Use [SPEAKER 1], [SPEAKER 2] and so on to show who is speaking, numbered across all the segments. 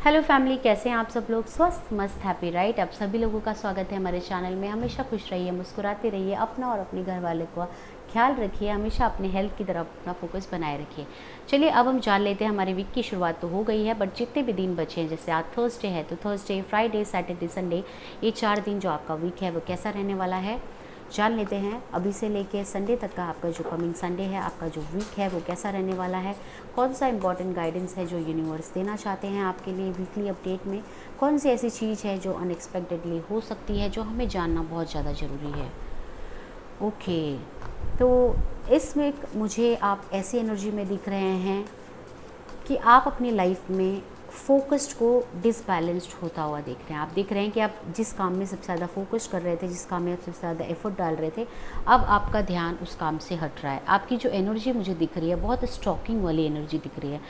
[SPEAKER 1] Hello family, कैसे हैं आप सब लोग? स्वस्थ मस्त हैप्पी राइट। आप सभी लोगों का स्वागत है हमारे चैनल में। हमेशा खुश रहिए, मुस्कुराते रहिए, अपना और अपने घर वाले का ख्याल रखिए, हमेशा अपने हेल्थ की तरफ अपना फोकस बनाए रखिए। चलिए अब हम जान लेते हैं, हमारी वीक की शुरुआत तो हो गई है, बट जितने भी दिन बचे हैं, जैसे आज थर्सडे है तो थर्सडे, फ्राइडे, सैटरडे, संडे, ये 4 दिन जो आपका वीक है वो कैसा रहने वाला है जान लेते हैं। अभी से लेके संडे तक का आपका जो कमिंग संडे है, आपका जो वीक है वो कैसा रहने वाला है, कौन सा इंपॉर्टेंट गाइडेंस है जो यूनिवर्स देना चाहते हैं आपके लिए वीकली अपडेट में, कौन सी ऐसी चीज़ है जो अनएक्सपेक्टेडली हो सकती है जो हमें जानना बहुत ज़्यादा ज़रूरी है। ओके, तो इस वीक मुझे आप ऐसी एनर्जी में दिख रहे हैं कि आप अपनी लाइफ में फोकस्ड को डिसबैलेंस्ड होता हुआ देख रहे हैं। आप देख रहे हैं कि आप जिस काम में सबसे ज़्यादा फोकस कर रहे थे, जिस काम में आप सबसे ज़्यादा एफर्ट डाल रहे थे, अब आपका ध्यान उस काम से हट रहा है। आपकी जो एनर्जी मुझे दिख रही है, बहुत स्टॉकिंग वाली एनर्जी दिख रही है।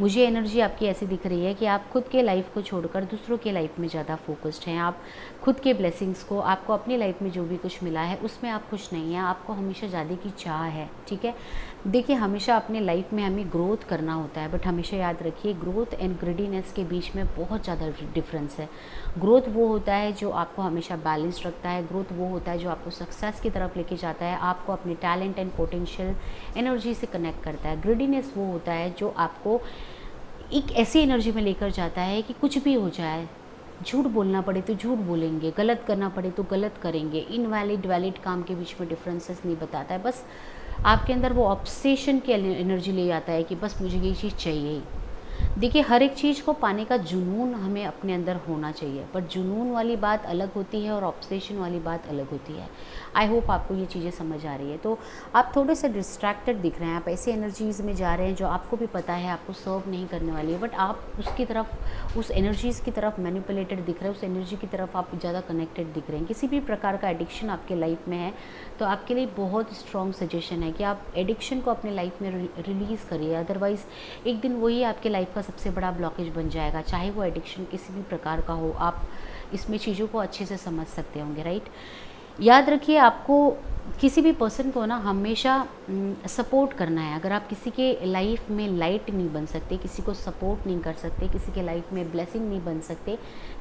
[SPEAKER 1] मुझे एनर्जी आपकी ऐसी दिख रही है कि आप खुद के लाइफ को छोड़कर दूसरों के लाइफ में ज़्यादा फोकस्ड हैं। आप खुद के ब्लेसिंग्स को, आपको अपनी लाइफ में जो भी कुछ मिला है उसमें आप खुश नहीं हैं। आपको हमेशा ज़्यादा की चाह है, ठीक है। देखिए, हमेशा अपने लाइफ में हमें ग्रोथ करना होता है, बट हमेशा याद रखिए ग्रोथ एंड ग्रीडीनेस के बीच में बहुत ज़्यादा डिफरेंस है। ग्रोथ वो होता है जो आपको हमेशा बैलेंस रखता है। ग्रोथ वो होता है जो आपको सक्सेस की तरफ लेके जाता है, आपको अपने टैलेंट एंड पोटेंशियल एनर्जी से कनेक्ट करता है। ग्रीडीनेस वो होता है जो आपको एक ऐसी एनर्जी में लेकर जाता है कि कुछ भी हो जाए, झूठ बोलना पड़े तो झूठ बोलेंगे, गलत करना पड़े तो गलत करेंगे। इनवैलिड वैलिड काम के बीच में डिफरेंसेस नहीं बताता है। बस आपके अंदर वो ऑब्सेशन की एनर्जी ले आता है कि बस मुझे ये चीज़ चाहिए ही। देखिए, हर एक चीज़ को पाने का जुनून हमें अपने अंदर होना चाहिए, पर जुनून वाली बात अलग होती है और ऑब्सेशन वाली बात अलग होती है। आई होप आपको ये चीज़ें समझ आ रही है। तो आप थोड़े से डिस्ट्रैक्टेड दिख रहे हैं, आप ऐसी एनर्जीज़ में जा रहे हैं जो आपको भी पता है आपको सर्व नहीं करने वाली है, बट आप उसकी तरफ, उस एनर्जीज़ की तरफ मैनिपुलेटेड दिख रहे हैं, उस एनर्जी की तरफ आप ज़्यादा कनेक्टेड दिख रहे हैं। किसी भी प्रकार का एडिक्शन आपके लाइफ में है तो आपके लिए बहुत स्ट्रॉन्ग सजेशन है कि आप एडिक्शन को अपने लाइफ में रिलीज़ करिए, अदरवाइज़ एक दिन वही आपके लाइफ का सबसे बड़ा ब्लॉकेज बन जाएगा। चाहे वो एडिक्शन किसी भी प्रकार का हो, आप इसमें चीज़ों को अच्छे से समझ सकते होंगे, राइट। याद रखिए, आपको किसी भी पर्सन को ना हमेशा सपोर्ट करना है। अगर आप किसी के लाइफ में लाइट नहीं बन सकते, किसी को सपोर्ट नहीं कर सकते, किसी के लाइफ में ब्लेसिंग नहीं बन सकते,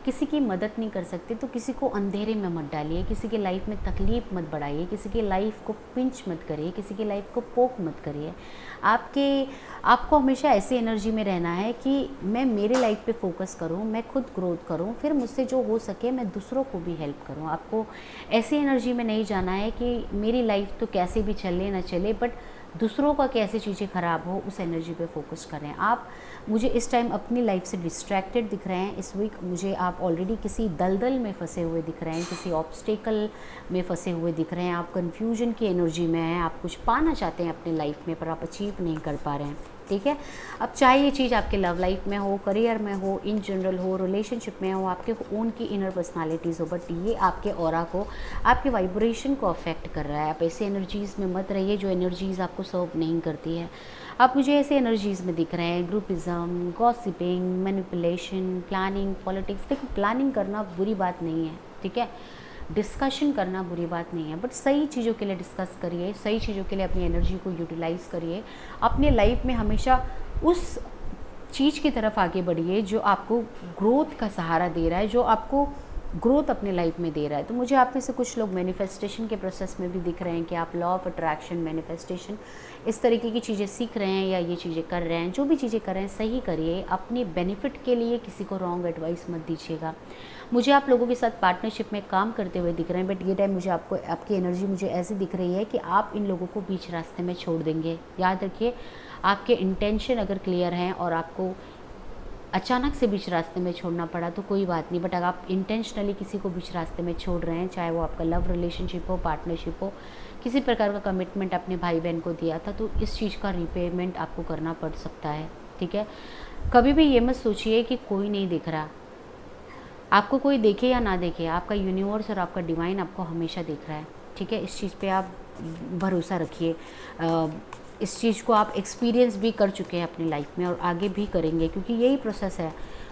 [SPEAKER 1] किसी की मदद नहीं कर सकते, तो किसी को अंधेरे में मत डालिए, किसी के लाइफ में तकलीफ़ मत बढ़ाइए, किसी की लाइफ को पिंच मत करिए, किसी की लाइफ को पोक मत करिए। आपको हमेशा ऐसी एनर्जी में रहना है कि मैं मेरे लाइफ पे फोकस करूं, मैं खुद ग्रोथ करूं, फिर मुझसे जो हो सके मैं दूसरों को भी हेल्प करूं। आपको ऐसी एनर्जी में नहीं जाना है कि मेरी लाइफ तो कैसे भी चले ना चले, बट दूसरों का कैसे चीज़ें ख़राब हो, उस एनर्जी पे फोकस करें। आप मुझे इस टाइम अपनी लाइफ से डिस्ट्रैक्टेड दिख रहे हैं। इस वीक मुझे आप ऑलरेडी किसी दलदल में फंसे हुए दिख रहे हैं, किसी ऑब्स्टेकल में फंसे हुए दिख रहे हैं, आप कन्फ्यूजन की एनर्जी में हैं, आप कुछ पाना चाहते हैं अपनी लाइफ में पर आप अचीव नहीं कर पा रहे हैं, ठीक है। अब चाहे ये चीज़ आपके लव लाइफ में हो, करियर में हो, इन जनरल हो, रिलेशनशिप में हो, आपके ओन की इनर पर्सनालिटीज़ हो, बट ये आपके ऑरा को, आपके वाइब्रेशन को अफेक्ट कर रहा है। आप ऐसी एनर्जीज़ में मत रहिए जो एनर्जीज़ आपको सर्व नहीं करती है। आप मुझे ऐसे एनर्जीज़ में दिख रहे हैं, groupism, gossiping, manipulation, planning, politics. देखिए, प्लानिंग करना बुरी बात नहीं है, ठीक है, डिस्कशन करना बुरी बात नहीं है, बट सही चीज़ों के लिए डिस्कस करिए, सही चीज़ों के लिए अपनी एनर्जी को यूटिलाइज़ करिए। अपने लाइफ में हमेशा उस चीज़ की तरफ आगे बढ़िए जो आपको ग्रोथ का सहारा दे रहा है, जो आपको ग्रोथ अपने लाइफ में दे रहा है। तो मुझे आप में से कुछ लोग मैनिफेस्टेशन के प्रोसेस में भी दिख रहे हैं कि आप लॉ ऑफ अट्रैक्शन, मैनिफेस्टेशन, इस तरीके की चीज़ें सीख रहे हैं या ये चीज़ें कर रहे हैं। जो भी चीज़ें कर रहे हैं सही करिए, अपने बेनिफिट के लिए किसी को रॉन्ग एडवाइस मत दीजिएगा। मुझे आप लोगों के साथ पार्टनरशिप में काम करते हुए दिख रहे हैं, बट ये टाइम मुझे आपकी एनर्जी मुझे ऐसी दिख रही है कि आप इन लोगों को बीच रास्ते में छोड़ देंगे। याद रखिए, आपके इंटेंशन अगर क्लियर हैं और आपको अचानक से बीच रास्ते में छोड़ना पड़ा तो कोई बात नहीं, बट अगर आप इंटेंशनली किसी को बीच रास्ते में छोड़ रहे हैं, चाहे वो आपका लव रिलेशनशिप हो, पार्टनरशिप हो, किसी प्रकार का कमिटमेंट अपने भाई बहन को दिया था, तो इस चीज़ का रिपेमेंट आपको करना पड़ सकता है, ठीक है। कभी भी ये मत सोचिए कि कोई नहीं दिख रहा। आपको कोई देखे या ना देखे, आपका यूनिवर्स और आपका डिवाइन आपको हमेशा देख रहा है, ठीक है। इस चीज़ पे आप भरोसा रखिए। इस चीज़ को आप एक्सपीरियंस भी कर चुके हैं अपनी लाइफ में और आगे भी करेंगे, क्योंकि यही प्रोसेस है।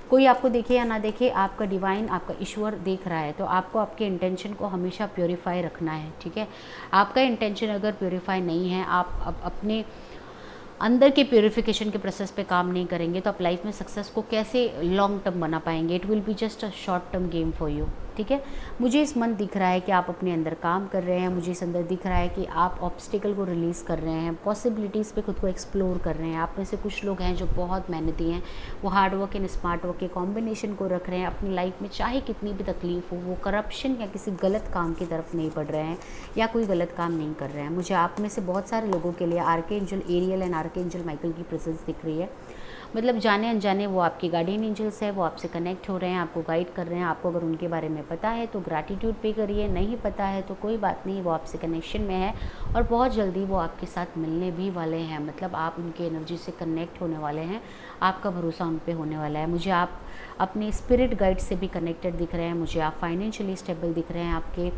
[SPEAKER 1] कोई आपको देखे या ना देखे, आपका डिवाइन, आपका ईश्वर देख रहा है, तो आपको आपके इंटेंशन को हमेशा प्योरीफाई रखना है, ठीक है। आपका इंटेंशन अगर प्योरीफाई नहीं है, आप अपने अंदर के प्योरीफिकेशन के प्रोसेस पे काम नहीं करेंगे तो आप लाइफ में सक्सेस को कैसे लॉन्ग टर्म बना पाएंगे। It will be just a short term game for you. ठीक है, मुझे इस मंथ दिख रहा है कि आप अपने अंदर काम कर रहे हैं, मुझे इस अंदर दिख रहा है कि आप ऑब्स्टिकल को रिलीज़ कर रहे हैं, पॉसिबिलिटीज़ पे खुद को एक्सप्लोर कर रहे हैं। आप में से कुछ लोग हैं जो बहुत मेहनती हैं, वो hard work and smart work के कॉम्बिनेशन को रख रहे हैं अपनी लाइफ में, चाहे कितनी भी तकलीफ हो, वो करप्शन या किसी गलत काम की तरफ नहीं बढ़ रहे हैं या कोई गलत काम नहीं कर रहे हैं। मुझे आप में से बहुत सारे लोगों के लिए archangel Ariel and archangel Michael की प्रेजेंस दिख रही है। मतलब जाने अनजाने वो आपके गार्डियन एंजल्स है, वो आपसे कनेक्ट हो रहे हैं, आपको गाइड कर रहे हैं। आपको अगर उनके बारे में पता है तो ग्रैटिट्यूड पे करिए, नहीं पता है तो कोई बात नहीं, वो आपसे कनेक्शन में है और बहुत जल्दी वो आपके साथ मिलने भी वाले हैं। मतलब आप उनके एनर्जी से कनेक्ट होने वाले हैं, आपका भरोसा उन पे होने वाला है। मुझे आप अपने स्पिरिट गाइड से भी कनेक्टेड दिख रहे हैं, मुझे आप फाइनेंशियली स्टेबल दिख रहे हैं। आपके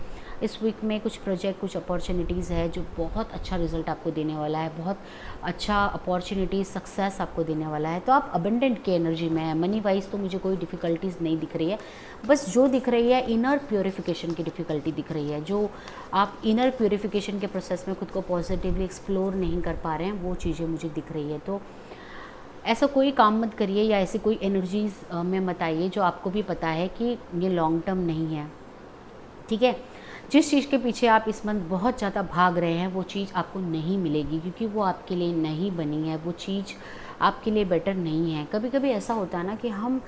[SPEAKER 1] इस वीक में कुछ प्रोजेक्ट, कुछ अपॉर्चुनिटीज़ है जो बहुत अच्छा रिजल्ट आपको देने वाला है, बहुत अच्छा अपॉर्चुनिटी सक्सेस आपको देने वाला है। तो आप अबंडेंट की एनर्जी में है। मनी वाइज तो मुझे कोई डिफ़िकल्टीज़ नहीं दिख रही है, बस जो दिख रही है इनर प्योरीफिकेशन की डिफ़िकल्टी दिख रही है। जो आप इनर प्योरीफिकेशन के प्रोसेस में खुद को पॉजिटिवली एक्सप्लोर नहीं कर पा रहे हैं, वो चीज़ें मुझे दिख रही है। तो ऐसा कोई काम मत करिए या ऐसी कोई एनर्जीज़ में मत आइए जो आपको भी पता है कि ये लॉन्ग टर्म नहीं है। ठीक है, जिस चीज़ के पीछे आप इस मंथ बहुत ज़्यादा भाग रहे हैं वो चीज़ आपको नहीं मिलेगी, क्योंकि वो आपके लिए नहीं बनी है, वो चीज़ आपके लिए बेटर नहीं है। कभी कभी ऐसा होता है ना कि हम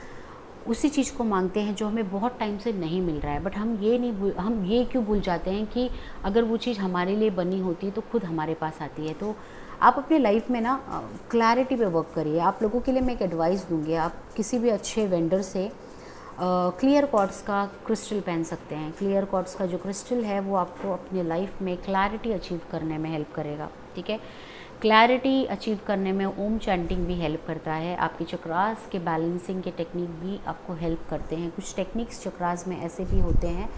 [SPEAKER 1] उसी चीज़ को मांगते हैं जो हमें बहुत टाइम से नहीं मिल रहा है, बट हम ये क्यों भूल जाते हैं कि अगर वो चीज़ हमारे लिए बनी होती तो खुद हमारे पास आती है। तो आप अपनी लाइफ में ना क्लैरिटी पे वर्क करिए। आप लोगों के लिए मैं एक एडवाइस दूंगी, आप किसी भी अच्छे वेंडर से क्लियर क्वार्ट्स का क्रिस्टल पहन सकते हैं। क्लियर क्वार्ट्स का जो क्रिस्टल है वो आपको अपने लाइफ में क्लैरिटी अचीव करने में हेल्प करेगा। ठीक है, क्लैरिटी अचीव करने में ओम चैंटिंग भी हेल्प करता है। आपके चक्रास के बैलेंसिंग के टेक्निक भी आपको हेल्प करते हैं। कुछ टेक्निक्स चक्रास में ऐसे भी होते हैं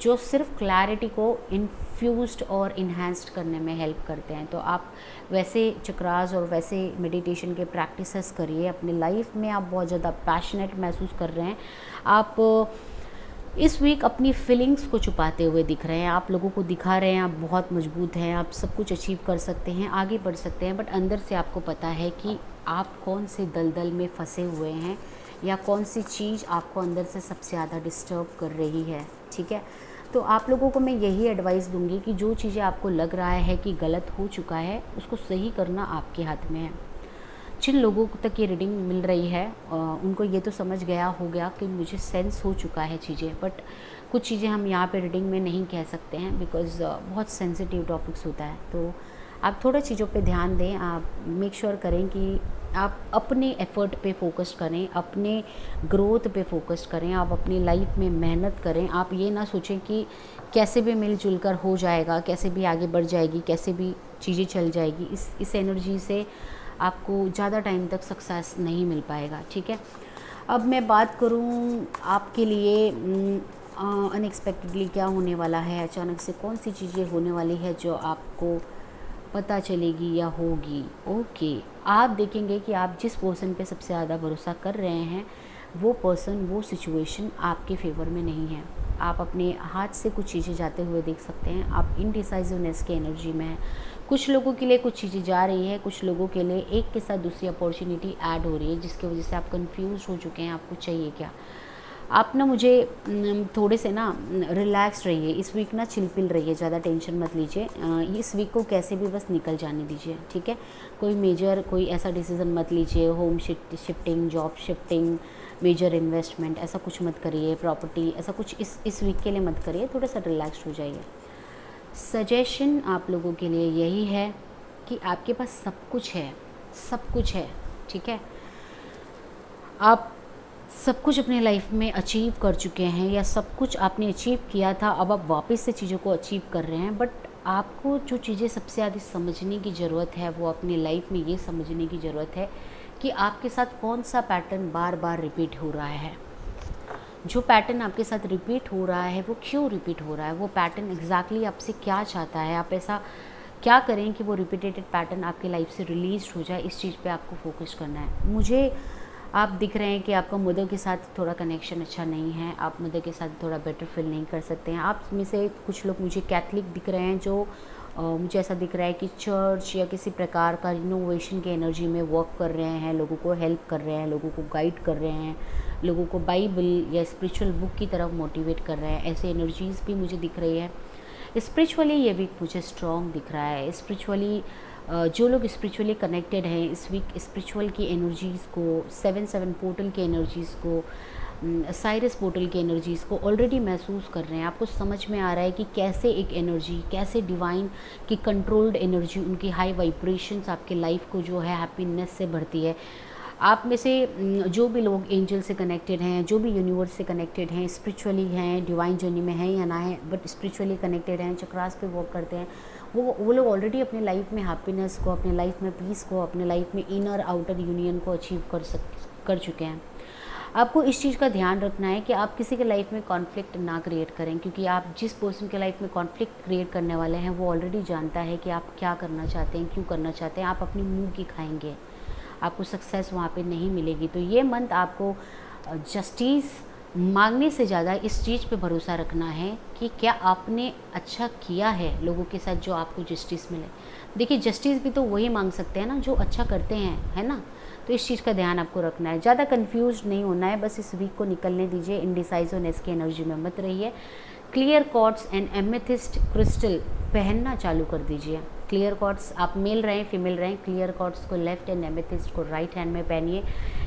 [SPEAKER 1] जो सिर्फ क्लैरिटी को इन्फ्यूज्ड और इन्हांस्ड करने में हेल्प करते हैं। तो आप वैसे चक्रास और वैसे मेडिटेशन के प्रैक्टिसेस करिए अपनी लाइफ में। आप बहुत ज़्यादा पैशनेट महसूस कर रहे हैं, आप इस वीक अपनी फीलिंग्स को छुपाते हुए दिख रहे हैं, आप लोगों को दिखा रहे हैं आप बहुत मजबूत हैं, आप सब कुछ अचीव कर सकते हैं, आगे बढ़ सकते हैं, बट अंदर से आपको पता है कि आप कौन से दलदल में फंसे हुए हैं या कौन सी चीज़ आपको अंदर से सबसे ज़्यादा डिस्टर्ब कर रही है। ठीक है, तो आप लोगों को मैं यही एडवाइस दूंगी कि जो चीज़ें आपको लग रहा है कि गलत हो चुका है उसको सही करना आपके हाथ में है। जिन लोगों तक ये रीडिंग मिल रही है उनको ये तो समझ गया हो गया कि मुझे सेंस हो चुका है चीज़ें, बट कुछ चीज़ें हम यहाँ पे रीडिंग में नहीं कह सकते हैं बिकॉज़ बहुत सेंसिटिव टॉपिक्स होता है। तो आप थोड़ा चीज़ों पे ध्यान दें, आप मेक श्योर करें कि आप अपने एफ़र्ट पे फोकस करें, अपने ग्रोथ पे फोकस करें, आप अपनी लाइफ में मेहनत करें। आप ये ना सोचें कि कैसे भी मिलजुल कर हो जाएगा, कैसे भी आगे बढ़ जाएगी, कैसे भी चीज़ें चल जाएगी। इस एनर्जी से आपको ज़्यादा टाइम तक सक्सेस नहीं मिल पाएगा। ठीक है, अब मैं बात करूँ आपके लिए अनएक्सपेक्टेडली क्या होने वाला है, अचानक से कौन सी चीज़ें होने वाली है जो आपको पता चलेगी या होगी। ओके, आप देखेंगे कि आप जिस पर्सन पे सबसे ज़्यादा भरोसा कर रहे हैं वो पर्सन, वो सिचुएशन आपके फेवर में नहीं है। आप अपने हाथ से कुछ चीज़ें जाते हुए देख सकते हैं, आप इनडिसाइसिवनेस के एनर्जी में हैं। कुछ लोगों के लिए कुछ चीज़ें जा रही है, कुछ लोगों के लिए एक के साथ दूसरी अपॉर्चुनिटी ऐड हो रही है जिसकी वजह से आप कंफ्यूज हो चुके हैं आपको चाहिए क्या। आप ना मुझे थोड़े से ना रिलैक्स रहिए इस वीक, ना चिलपिल रहिए, ज़्यादा टेंशन मत लीजिए। इस वीक को कैसे भी बस निकल जाने दीजिए। ठीक है, कोई मेजर कोई ऐसा डिसीज़न मत लीजिए, home shifting, job shifting, major investment ऐसा कुछ मत करिए, प्रॉपर्टी ऐसा कुछ इस वीक के लिए मत करिए, थोड़ा सा रिलैक्स हो जाइए। सजेशन आप लोगों के लिए यही है कि आपके पास सब कुछ है, सब कुछ है। ठीक है, आप सब कुछ अपने लाइफ में अचीव कर चुके हैं या सब कुछ आपने अचीव किया था, अब आप वापस से चीज़ों को अचीव कर रहे हैं। बट आपको जो चीज़ें सबसे ज़्यादा समझने की ज़रूरत है वो अपनी लाइफ में ये समझने की ज़रूरत है कि आपके साथ कौन सा पैटर्न बार बार रिपीट हो रहा है। जो पैटर्न आपके साथ रिपीट हो रहा है वो क्यों रिपीट हो रहा है, वो पैटर्न एग्जैक्टली आपसे क्या चाहता है, आप ऐसा क्या करें कि वो रिपीटेड पैटर्न आपकी लाइफ से रिलीज हो जाए। इस चीज़ पे आपको फोकस करना है। मुझे आप दिख रहे हैं कि आपका मदर के साथ थोड़ा कनेक्शन अच्छा नहीं है, आप मदर के साथ थोड़ा बेटर फील नहीं कर सकते हैं। आप में से कुछ लोग मुझे कैथलिक दिख रहे हैं जो मुझे ऐसा दिख रहा है कि चर्च या किसी प्रकार का रिनोवेशन के एनर्जी में वर्क कर रहे हैं, लोगों को हेल्प कर रहे हैं, लोगों को गाइड कर रहे हैं, लोगों को बाइबल या स्पिरिचुअल बुक की तरफ मोटिवेट कर रहे हैं, ऐसे एनर्जीज़ भी मुझे दिख रही है। स्पिरिचुअली ये वीक मुझे स्ट्रॉन्ग दिख रहा है। स्पिरिचुअली जो लोग स्पिरिचुअली कनेक्टेड हैं इस वीक स्पिरिचुअल की एनर्जीज़ को, 7-7 पोर्टल की एनर्जीज़ को, साइरस पोर्टल की एनर्जीज़ को ऑलरेडी महसूस कर रहे हैं। आपको समझ में आ रहा है कि कैसे एक एनर्जी, कैसे डिवाइन की कंट्रोल्ड एनर्जी, उनकी हाई वाइब्रेशंस आपके लाइफ को जो है हैप्पीनेस से भरती है। आप में से जो भी लोग एंजल से कनेक्टेड हैं, जो भी यूनिवर्स से कनेक्टेड हैं, स्पिरिचुअली हैं, डिवाइन जर्नी में हैं या ना है, बट स्पिरिचुअली कनेक्टेड हैं, चक्रास पे वर्क करते हैं, वो लोग ऑलरेडी अपने लाइफ में हैप्पीनेस को, अपने लाइफ में पीस को, अपने लाइफ में इनर आउटर यूनियन को अचीव कर चुके हैं। आपको इस चीज़ का ध्यान रखना है कि आप किसी के लाइफ में कॉन्फ्लिक्ट ना क्रिएट करें, क्योंकि आप जिस पर्सन के लाइफ में कॉन्फ्लिक्ट क्रिएट करने वाले हैं वो ऑलरेडी जानता है कि आप क्या करना चाहते हैं, क्यों करना चाहते हैं। आप अपनी मुंह की खाएंगे, आपको सक्सेस वहाँ पे नहीं मिलेगी। तो ये मंथ आपको जस्टिस मांगने से ज़्यादा इस चीज़ पे भरोसा रखना है कि क्या आपने अच्छा किया है लोगों के साथ जो आपको जस्टिस मिले। देखिए, जस्टिस भी तो वही मांग सकते हैं ना जो अच्छा करते हैं, है ना। तो इस चीज़ का ध्यान आपको रखना है, ज़्यादा कंफ्यूज नहीं होना है, बस इस वीक को निकलने दीजिए। इंडिसाइजनेस की एनर्जी में मत रहिए। Clear quartz and amethyst crystal पहनना चालू कर दीजिए। क्लियर कॉर्ड्स, आप मेल रहें फीमेल रहें, क्लियर कॉर्ड्स को लेफ्ट एंड एमेथिस्ट को राइट हैंड में पहनिए।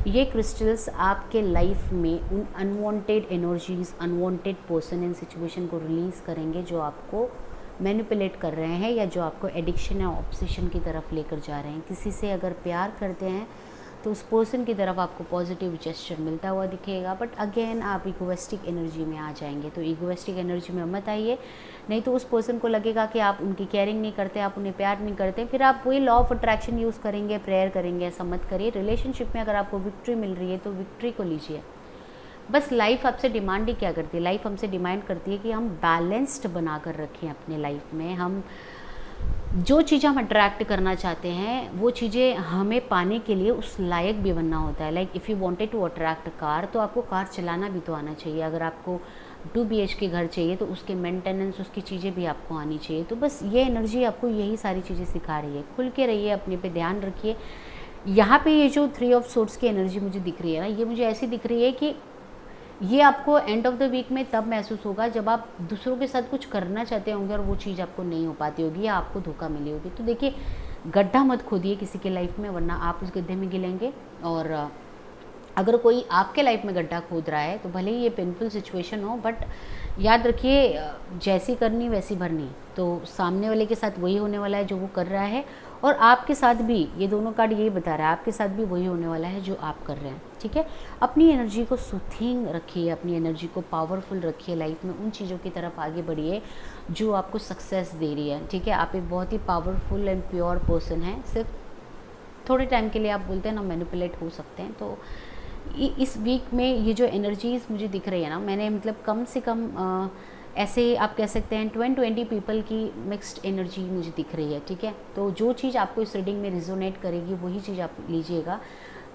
[SPEAKER 1] ये क्रिस्टल्स आपके लाइफ में उन unwanted energies, unwanted person and situation को रिलीज़ करेंगे जो आपको मैनिपुलेट कर रहे हैं या जो आपको एडिक्शन या ऑब्सेशन की तरफ लेकर जा रहे हैं। किसी से अगर प्यार करते हैं तो उस पर्सन की तरफ आपको पॉजिटिव जेस्चर मिलता हुआ दिखेगा, बट अगेन आप इगोइस्टिक एनर्जी में आ जाएंगे। तो इगोइस्टिक एनर्जी में मत आइए, नहीं तो उस पर्सन को लगेगा कि आप उनकी केयरिंग नहीं करते, आप उन्हें प्यार नहीं करते, फिर आप वही लॉ ऑफ अट्रैक्शन यूज़ करेंगे, प्रेयर करेंगे। ऐसा मत करिए। रिलेशनशिप में अगर आपको विक्ट्री मिल रही है तो विक्ट्री को लीजिए। बस लाइफ आपसे डिमांड ही क्या करती है, लाइफ हमसे डिमांड करती है कि हम बैलेंस्ड बना कर रखें अपने लाइफ में। हम जो चीज़ हम अट्रैक्ट करना चाहते हैं वो चीज़ें हमें पाने के लिए उस लायक भी बनना होता है। Like if you wanted to attract car, तो आपको कार चलाना भी तो आना चाहिए। अगर आपको 2 BHK घर चाहिए तो उसके मेंटेनेंस, उसकी चीज़ें भी आपको आनी चाहिए। तो बस ये एनर्जी आपको यही सारी चीज़ें सिखा रही है। खुल के रहिए, अपने पे ध्यान रखिए। यहाँ पे ये जो 3 ऑफ सोर्ड्स की एनर्जी मुझे दिख रही है ना, ये मुझे ऐसी दिख रही है कि ये आपको एंड ऑफ द वीक में तब महसूस होगा जब आप दूसरों के साथ कुछ करना चाहते होंगे और वो चीज़ आपको नहीं हो पाती होगी या आपको धोखा मिली होगी। तो देखिए, गड्ढा मत खोदिए किसी के लाइफ में, वरना आप उस गड्ढे में गिरेंगे। और अगर कोई आपके लाइफ में गड्ढा खोद रहा है तो भले ही ये पेनफुल सिचुएशन हो, बट याद रखिए, जैसी करनी वैसी भरनी। तो सामने वाले के साथ वही होने वाला है जो वो कर रहा है, और आपके साथ भी ये दोनों कार्ड यही बता रहा है, आपके साथ भी वही होने वाला है जो आप कर रहे हैं। ठीक है, अपनी एनर्जी को सूथिंग रखिए, अपनी एनर्जी को पावरफुल रखिए। लाइफ में उन चीज़ों की तरफ आगे बढ़िए जो आपको सक्सेस दे रही है। ठीक है, आप एक बहुत ही पावरफुल एंड प्योर पर्सन हैं। सिर्फ थोड़े टाइम के लिए आप बोलते हैं ना मैनिपुलेट हो सकते हैं। तो इस वीक में ये जो एनर्जीज़ मुझे दिख रही है ना, मैंने मतलब कम से कम ऐसे आप कह सकते हैं 20 पीपल की मिक्स्ड एनर्जी मुझे दिख रही है। ठीक है, तो जो चीज़ आपको इस रीडिंग में रिजोनेट करेगी वही चीज़ आप लीजिएगा।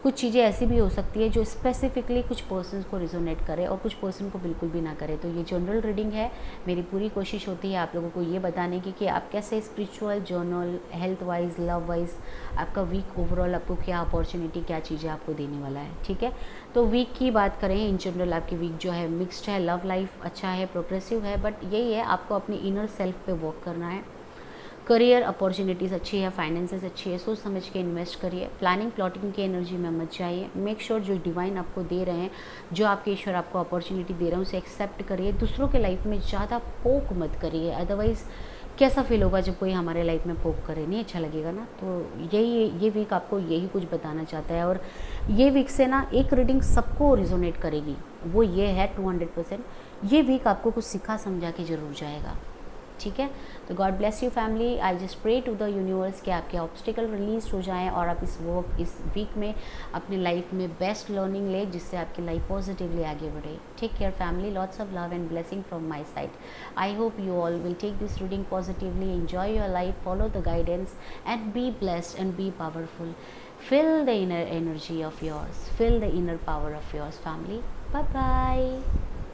[SPEAKER 1] कुछ चीज़ें ऐसी भी हो सकती है जो स्पेसिफिकली कुछ पर्सन्स को रिजोनेट करे और कुछ पर्सन को बिल्कुल भी ना करे। तो ये जनरल रीडिंग है। मेरी पूरी कोशिश होती है आप लोगों को ये बताने की कि आप कैसे spiritual, journal, health wise, love wise आपका वीक ओवरऑल आपको क्या अपॉर्चुनिटी, क्या चीज़ें आपको देने वाला है। ठीक है, तो वीक की बात करें इन जनरल, आपकी वीक जो है मिक्स्ड है। लव लाइफ अच्छा है, प्रोग्रेसिव है, बट यही है, आपको अपनी इनर सेल्फ पे वर्क करना है। करियर अपॉर्चुनिटीज़ अच्छी है, फाइनेंसेस अच्छी है, सोच समझ के इन्वेस्ट करिए। प्लानिंग प्लॉटिंग की एनर्जी में मत जाइए। मेक श्योर जो डिवाइन आपको दे रहे हैं, जो आपके ईश्वर आपको अपॉर्चुनिटी दे रहे हैं, उसे एक्सेप्ट करिए। दूसरों के लाइफ में ज़्यादा पोक मत करिए, अदरवाइज़ कैसा फील होगा जब कोई हमारे लाइफ में पोक करे, नहीं अच्छा लगेगा ना। तो ये वीक आपको यही कुछ बताना चाहता है। और ये वीक से ना एक रीडिंग सबको रिजोनेट करेगी, वो ये है 200%। ये वीक आपको कुछ सिखा समझा के जरूर जाएगा। ठीक है, तो God bless you family. I just pray to the universe कि आपके ऑब्स्टिकल रिलीज हो जाएं और आप इस वीक में अपनी लाइफ में बेस्ट लर्निंग ले, जिससे आपकी लाइफ पॉजिटिवली आगे बढ़े। Take care family, lots of love and blessing from my side. I hope you all will take this reading positively, enjoy your life, follow the guidance and be blessed and be powerful. Fill the inner energy of yours, fill the inner power of yours, family. Bye bye.